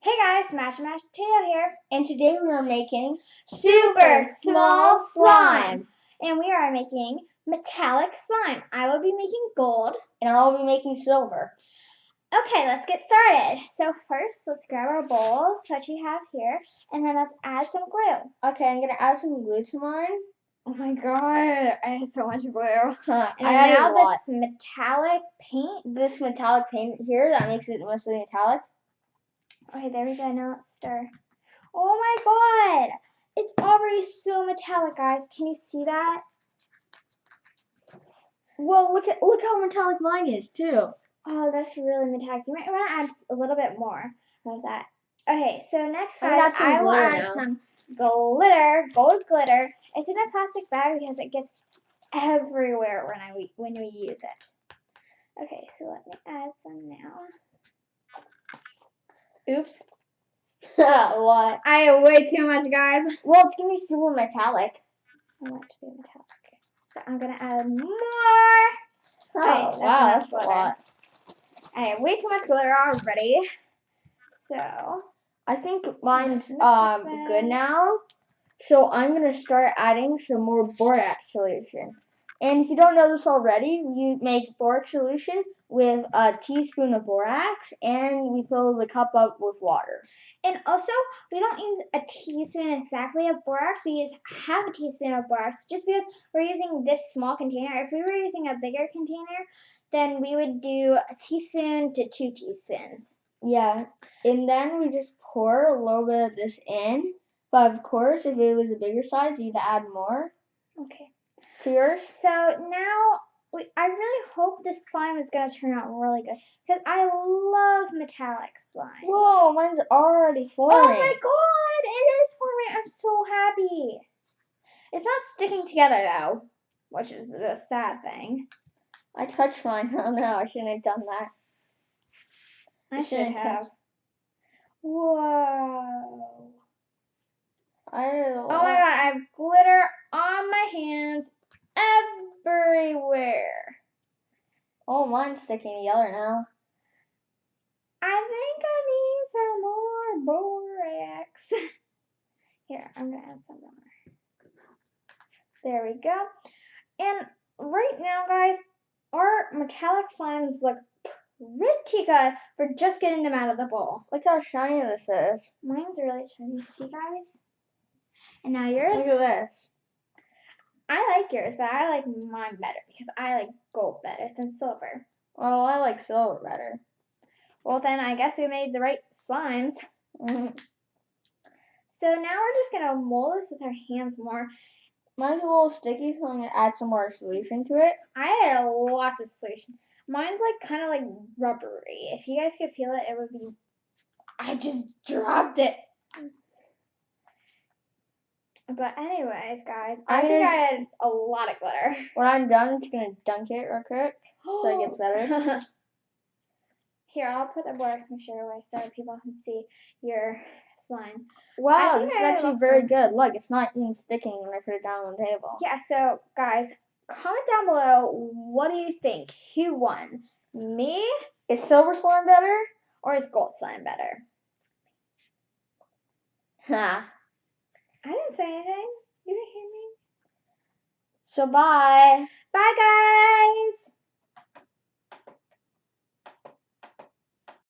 Hey guys, Mashed Potato here. And today we are making Super small slime. And we are making metallic slime. I will be making gold. And I'll be making silver. Okay, let's get started. So first, let's grab our bowls, such we have here, and then let's add some glue. Okay, I'm going to add some glue to mine. Oh my god, I have so much glue. I And added now a lot. this metallic paint. This metallic paint here, that makes it mostly metallic. Okay, there we go. Now let's stir. Oh my god! It's already so metallic, guys. Can you see that? Well, look how metallic mine is too. Oh, that's really metallic. You might want to add a little bit more of that. Okay, so next I'm gonna guys, I will add some glitter, gold glitter. It's in a plastic bag because it gets everywhere when we use it. Okay, so let me add some now. Oops. What? I have way too much, guys. Well, it's gonna be super metallic. I want it to be metallic. So I'm gonna add more. Oh, okay, wow, that's a lot. I have way too much glitter already. So I think mine's good now. So I'm gonna start adding some more borax solution. And if you don't know this already, we make borax solution with a teaspoon of borax, and we fill the cup up with water. And also, we don't use a teaspoon exactly of borax. We use half a teaspoon of borax just because we're using this small container. If we were using a bigger container, then we would do a teaspoon to 2 teaspoons. Yeah, and then we just pour a little bit of this in. But of course, if it was a bigger size, you'd add more. Okay. To yours? So now, I really hope this slime is going to turn out really good. Because I love metallic slime. Whoa, mine's already forming. Oh my god, it is forming. I'm so happy. It's not sticking together though, which is the sad thing. I touched mine. Oh no, I shouldn't have done that. I should have. Whoa. Oh my god, I have glitter on my hands everywhere. Oh, mine's sticking together now. I think I need some more borax. Here, I'm going to add some more. There we go. And right now, guys, our metallic slimes look pretty good for just getting them out of the bowl. Look how shiny this is. Mine's really shiny. See, guys? And now yours? Look at this. I like yours, but I like mine better because I like gold better than silver. Well, I like silver better. Well, then I guess we made the right slimes. So now we're just going to mold this with our hands more. Mine's a little sticky, so I'm going to add some more solution to it. I added lots of solution. Mine's like kind of like rubbery. If you guys could feel it, it would be... I just dropped it. But anyways, guys, I think I had a lot of glitter. When I'm done, I'm just going to dunk it real quick so it gets better. Here, I'll put the borax mixture away so people can see your slime. Wow, this is actually very good. Look, it's not even sticking when I put it down on the table. Yeah, so guys, comment down below, what do you think? Who won? Me? Is silver slime better? Or is gold slime better? Ha. I didn't say anything. You didn't hear me. So bye. Bye, guys.